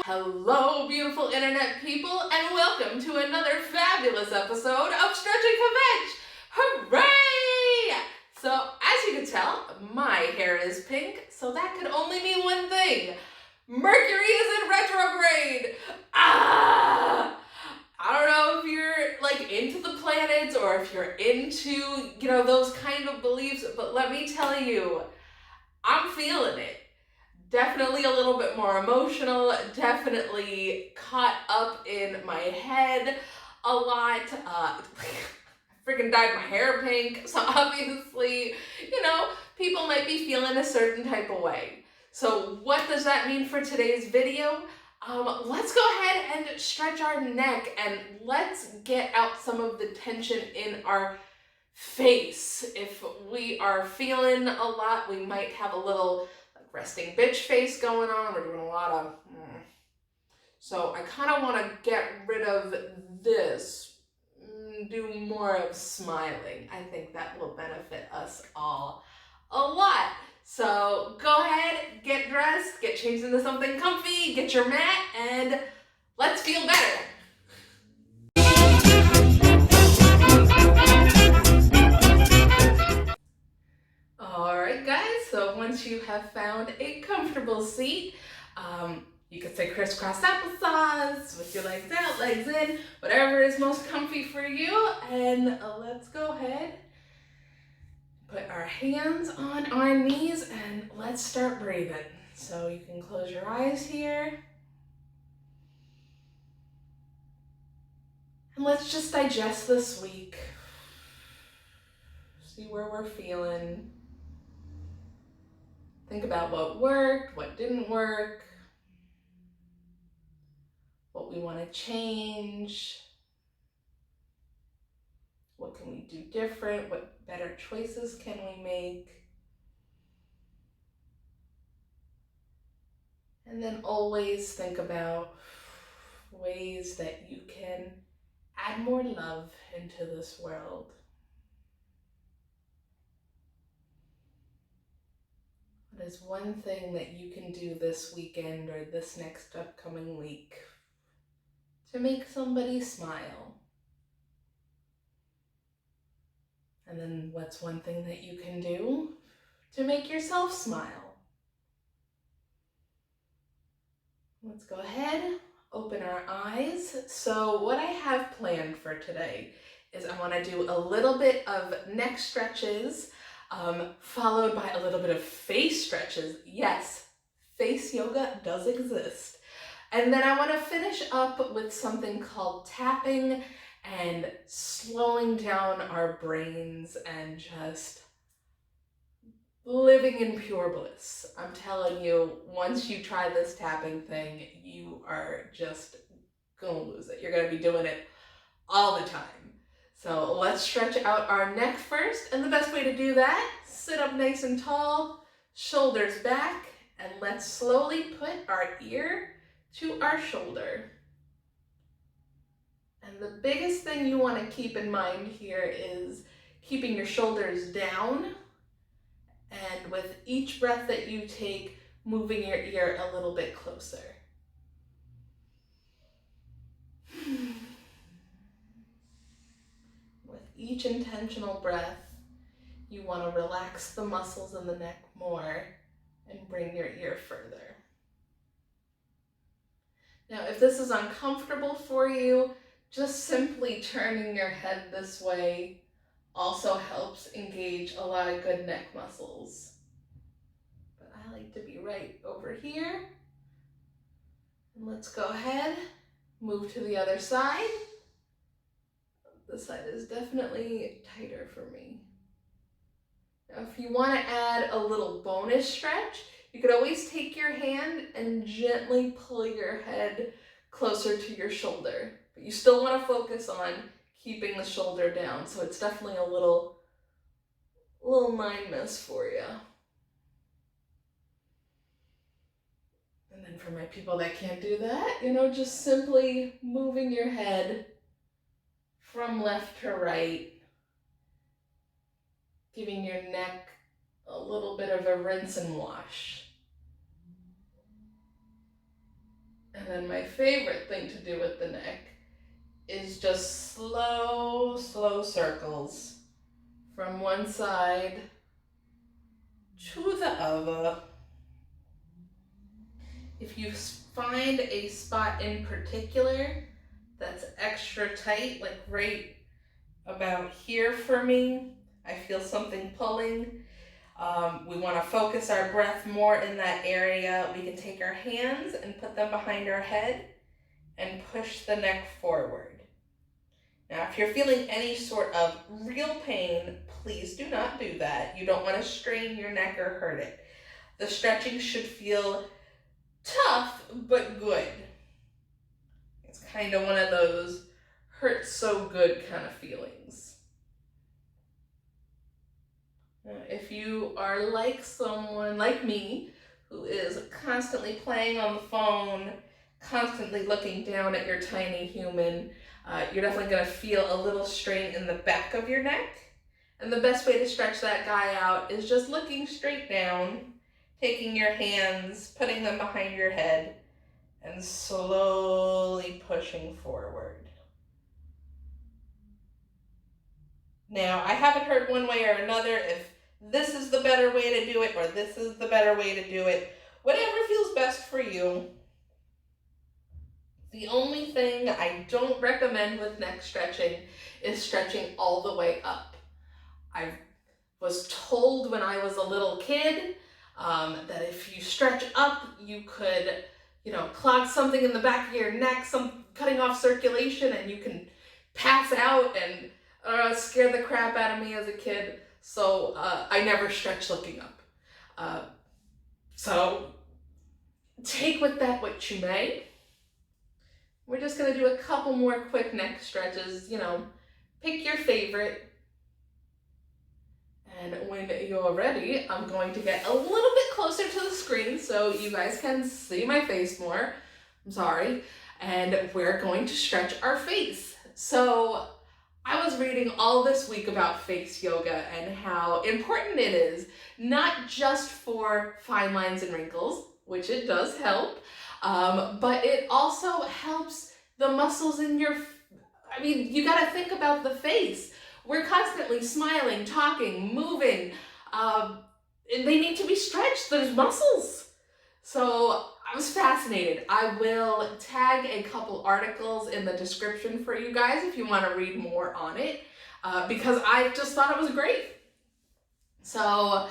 Hello, beautiful internet people, and welcome to another fabulous episode of Stretch and Kvetch! Hooray! So, as you can tell, my hair is pink, so that could only mean one thing. Mercury is in retrograde! Ah! I don't know if you're like into the planets or if you're into, those kind of beliefs, but let me tell you, I'm feeling it. Definitely a little bit more emotional, definitely caught up in my head a lot. I freaking dyed my hair pink, so obviously, people might be feeling a certain type of way. So what does that mean for today's video? Let's go ahead and stretch our neck and let's get out some of the tension in our face. If we are feeling a lot, we might have a little resting bitch face going on. We're doing a lot of So I kind of want to get rid of this, do more of smiling. I think that will benefit us all a lot. So go ahead, get dressed, get changed into something comfy, get your mat, and let's feel better. Alright guys, so once you have found a comfortable seat, you could say crisscross applesauce with your legs out, legs in, whatever is most comfy for you. And let's go ahead, put our hands on our knees and let's start breathing. So you can close your eyes here. And let's just digest this week. See where we're feeling. Think about what worked, what didn't work, what we want to change. What can we do different? What better choices can we make? And then always think about ways that you can add more love into this world. What is one thing that you can do this weekend or this next upcoming week to make somebody smile? And then what's one thing that you can do to make yourself smile? Let's go ahead, open our eyes. So what I have planned for today is I want to do a little bit of neck stretches, followed by a little bit of face stretches. Yes, face yoga does exist. And then I want to finish up with something called tapping and slowing down our brains and just living in pure bliss. I'm telling you, once you try this tapping thing, you are just gonna lose it. You're gonna be doing it all the time. So let's stretch out our neck first. And the best way to do that, sit up nice and tall, shoulders back, and let's slowly put our ear to our shoulder. And the biggest thing you want to keep in mind here is keeping your shoulders down, and with each breath that you take, moving your ear a little bit closer. With each intentional breath, you want to relax the muscles in the neck more and bring your ear further. Now, if this is uncomfortable for you, just simply turning your head this way also helps engage a lot of good neck muscles. But I like to be right over here. And let's go ahead, move to the other side. This side is definitely tighter for me. Now, if you want to add a little bonus stretch, you could always take your hand and gently pull your head closer to your shoulder. But you still want to focus on keeping the shoulder down, so it's definitely a little mind mess for you. And then for my people that can't do that, just simply moving your head from left to right, giving your neck a little bit of a rinse and wash. And then my favorite thing to do with the neck is just slow circles from one side to the other. If you find a spot in particular that's extra tight, like right about here for me, I feel something pulling. We want to focus our breath more in that area. We can take our hands and put them behind our head and push the neck forward. Now, if you're feeling any sort of real pain, please do not do that. You don't want to strain your neck or hurt it. The stretching should feel tough, but good. It's kind of one of those hurts so good kind of feelings. If you are like someone like me who is constantly playing on the phone, constantly looking down at your tiny human, you're definitely going to feel a little strain in the back of your neck. And the best way to stretch that guy out is just looking straight down, taking your hands, putting them behind your head, and slowly pushing forward. Now, I haven't heard one way or another if this is the better way to do it or this is the better way to do it. Whatever feels best for you. The only thing I don't recommend with neck stretching is stretching all the way up. I was told when I was a little kid that if you stretch up, you could, clog something in the back of your neck, cutting off circulation, and you can pass out, and scared the crap out of me as a kid. So I never stretched looking up. So take with that what you may. We're just going to do a couple more quick neck stretches. Pick your favorite. And when you're ready, I'm going to get a little bit closer to the screen so you guys can see my face more. I'm sorry. And we're going to stretch our face. So I was reading all this week about face yoga and how important it is, not just for fine lines and wrinkles, which it does help, but it also helps the muscles in your, you gotta think about the face. We're constantly smiling, talking, moving, and they need to be stretched. There's muscles. So I was fascinated. I will tag a couple articles in the description for you guys if you want to read more on it, because I just thought it was great. So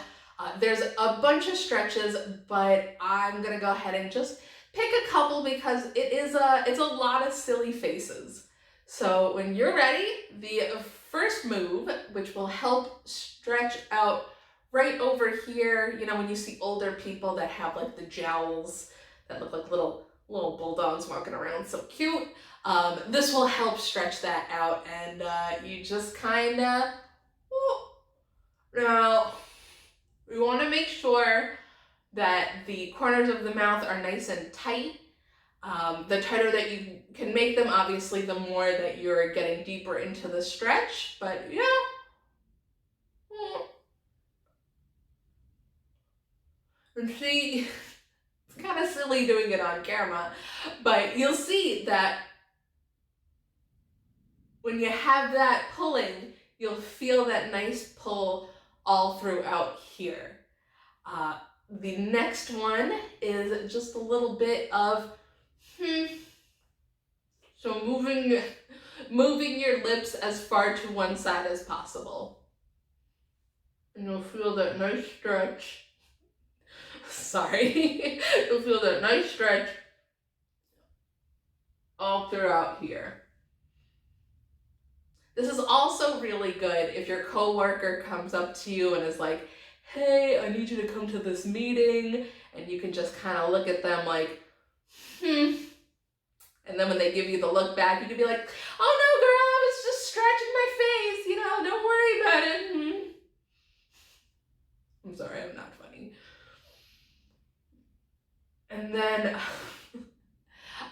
there's a bunch of stretches, but I'm going to go ahead and just pick a couple because it's a lot of silly faces. So when you're ready, the first move, which will help stretch out right over here, when you see older people that have like the jowls that look like little bulldogs walking around, so cute. This will help stretch that out, and you just kind of, now we want to make sure that the corners of the mouth are nice and tight. The tighter that you can make them, obviously, the more that you're getting deeper into the stretch, but yeah. And see, it's kind of silly doing it on camera, but you'll see that when you have that pulling, you'll feel that nice pull all throughout here. The next one is just a little bit of, so moving your lips as far to one side as possible. And you'll feel that nice stretch. Sorry. You'll feel that nice stretch all throughout here. This is also really good if your coworker comes up to you and is like, hey, I need you to come to this meeting, and you can just kind of look at them like, and then when they give you the look back, you can be like, oh no, girl, I was just stretching my face, don't worry about it. I'm sorry, I'm not funny. And then,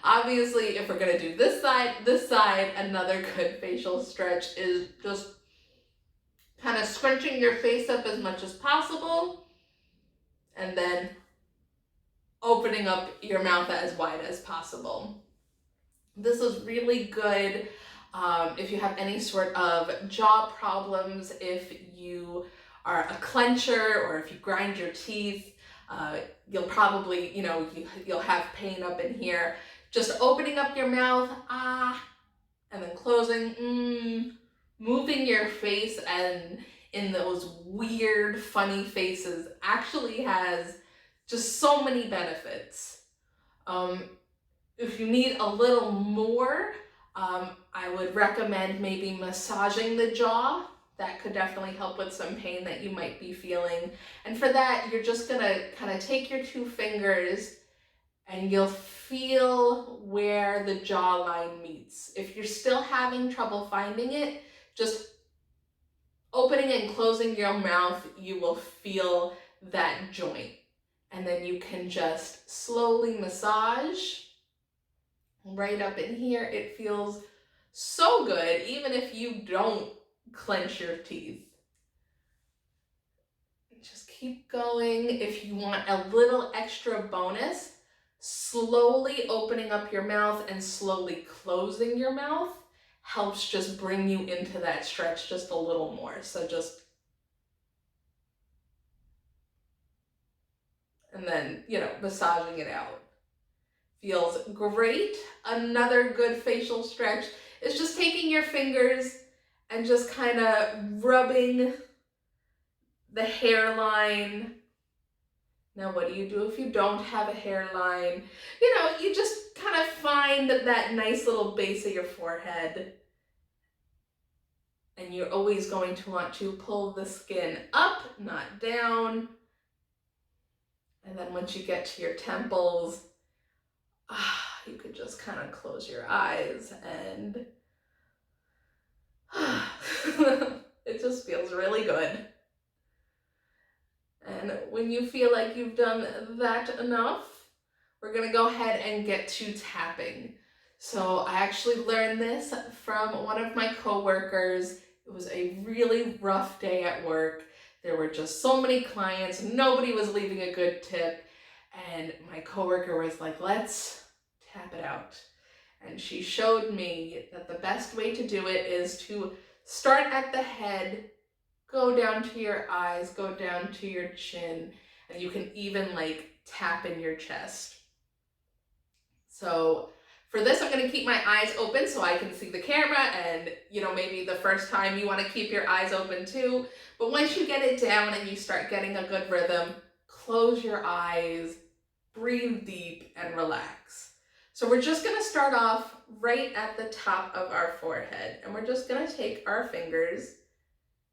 obviously, if we're gonna do this side, another good facial stretch is just kind of scrunching your face up as much as possible, and then opening up your mouth as wide as possible. This is really good if you have any sort of jaw problems, if you are a clencher, or if you grind your teeth. You'll probably, you'll have pain up in here. Just opening up your mouth, and then closing, moving your face and in those weird, funny faces actually has just so many benefits. If you need a little more, I would recommend maybe massaging the jaw. That could definitely help with some pain that you might be feeling. And for that, you're just gonna kind of take your 2 fingers and you'll feel where the jawline meets. If you're still having trouble finding it, just opening and closing your mouth, you will feel that joint. And then you can just slowly massage right up in here. It feels so good, even if you don't clench your teeth. Just keep going. If you want a little extra bonus, slowly opening up your mouth and slowly closing your mouth helps just bring you into that stretch just a little more. So just, and then, massaging it out. Feels great. Another good facial stretch is just taking your fingers and just kind of rubbing the hairline. Now, what do you do if you don't have a hairline? You just kind of find that nice little base of your forehead. And you're always going to want to pull the skin up, not down. And then once you get to your temples, you could just kind of close your eyes and it just feels really good. And when you feel like you've done that enough, we're gonna go ahead and get to tapping. So I actually learned this from one of my coworkers. It was a really rough day at work. There were just so many clients, nobody was leaving a good tip, and my coworker was like, let's tap it out. And she showed me that the best way to do it is to start at the head, go down to your eyes, go down to your chin, and you can even tap in your chest. So for this, I'm gonna keep my eyes open so I can see the camera, and maybe the first time you wanna keep your eyes open too, but once you get it down and you start getting a good rhythm, close your eyes, breathe deep, and relax. So we're just gonna start off right at the top of our forehead, and we're just gonna take our fingers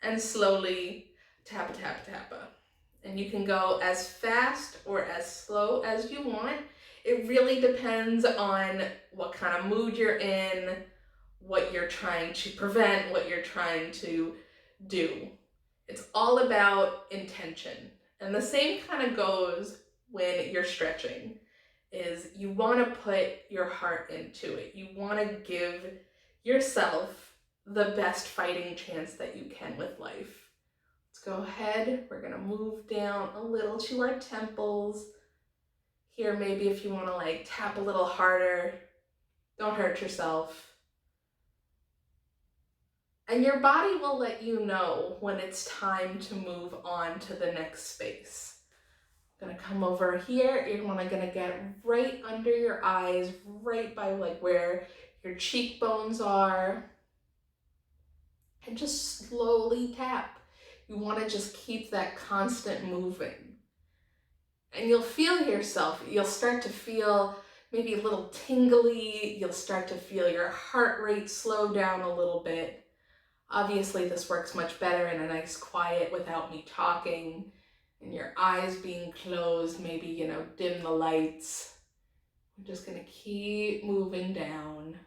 and slowly tap, tap, tap. And you can go as fast or as slow as you want. It really depends on what kind of mood you're in, what you're trying to prevent, what you're trying to do. It's all about intention. And the same kind of goes when you're stretching, is you want to put your heart into it. You want to give yourself the best fighting chance that you can with life. Let's go ahead. We're going to move down a little to our temples. Here, maybe if you want to tap a little harder, don't hurt yourself. And your body will let you know when it's time to move on to the next space. I'm gonna come over here. You're gonna get right under your eyes, right by where your cheekbones are. And just slowly tap. You wanna just keep that constant moving. And you'll feel yourself, you'll start to feel maybe a little tingly, you'll start to feel your heart rate slow down a little bit. Obviously, this works much better in a nice quiet without me talking, and your eyes being closed, maybe, dim the lights. We're just gonna keep moving down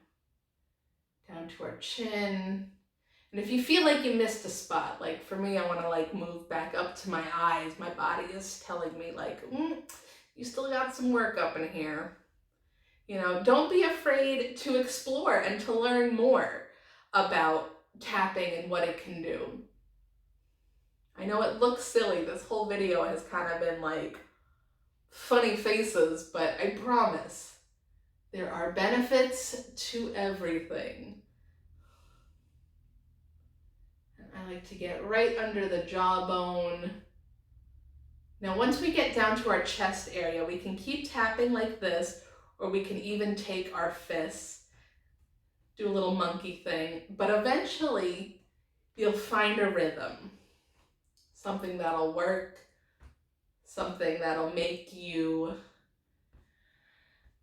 to our chin. And if you feel like you missed a spot, for me, I wanna move back up to my eyes. My body is telling me you still got some work up in here. Don't be afraid to explore and to learn more about tapping and what it can do. I know it looks silly. This whole video has kind of been funny faces, but I promise there are benefits to everything. And I like to get right under the jawbone. Now, once we get down to our chest area, we can keep tapping like this, or we can even take our fists, do a little monkey thing, but eventually you'll find a rhythm, something that'll work, something that'll make you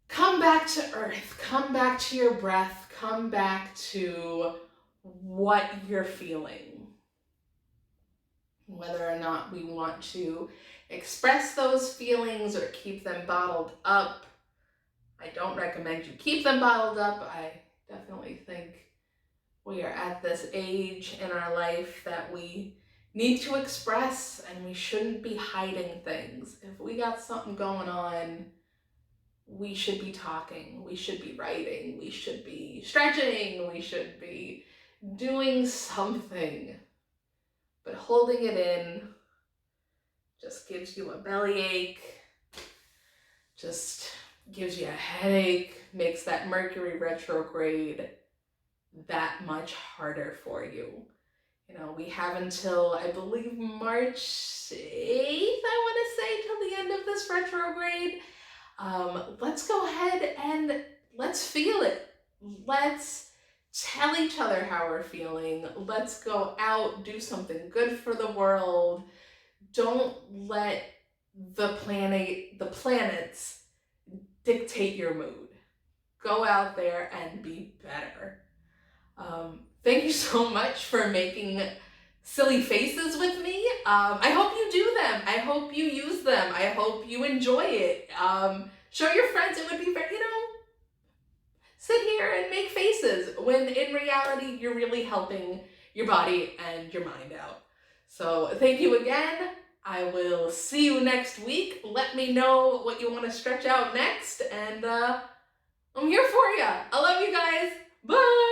come back to earth, come back to your breath, come back to what you're feeling. Whether or not we want to express those feelings or keep them bottled up, I don't recommend you keep them bottled up. I definitely think we are at this age in our life that we need to express, and we shouldn't be hiding things. If we got something going on, we should be talking, we should be writing, we should be stretching, we should be doing something. But holding it in just gives you a bellyache, just gives you a headache, makes that Mercury retrograde that much harder for you. You know, we have until, I believe, March 8th, I want to say, till the end of this retrograde. Let's go ahead and let's feel it. Let's tell each other how we're feeling. Let's go out, do something good for the world. Don't let the planets dictate your mood. Go out there and be better. Thank you so much for making silly faces with me. I hope you do them. I hope you use them. I hope you enjoy it. Show your friends. It would be very, sit here and make faces when in reality you're really helping your body and your mind out. So thank you again. I will see you next week. Let me know what you want to stretch out next, and I'm here for you. I love you guys. Bye.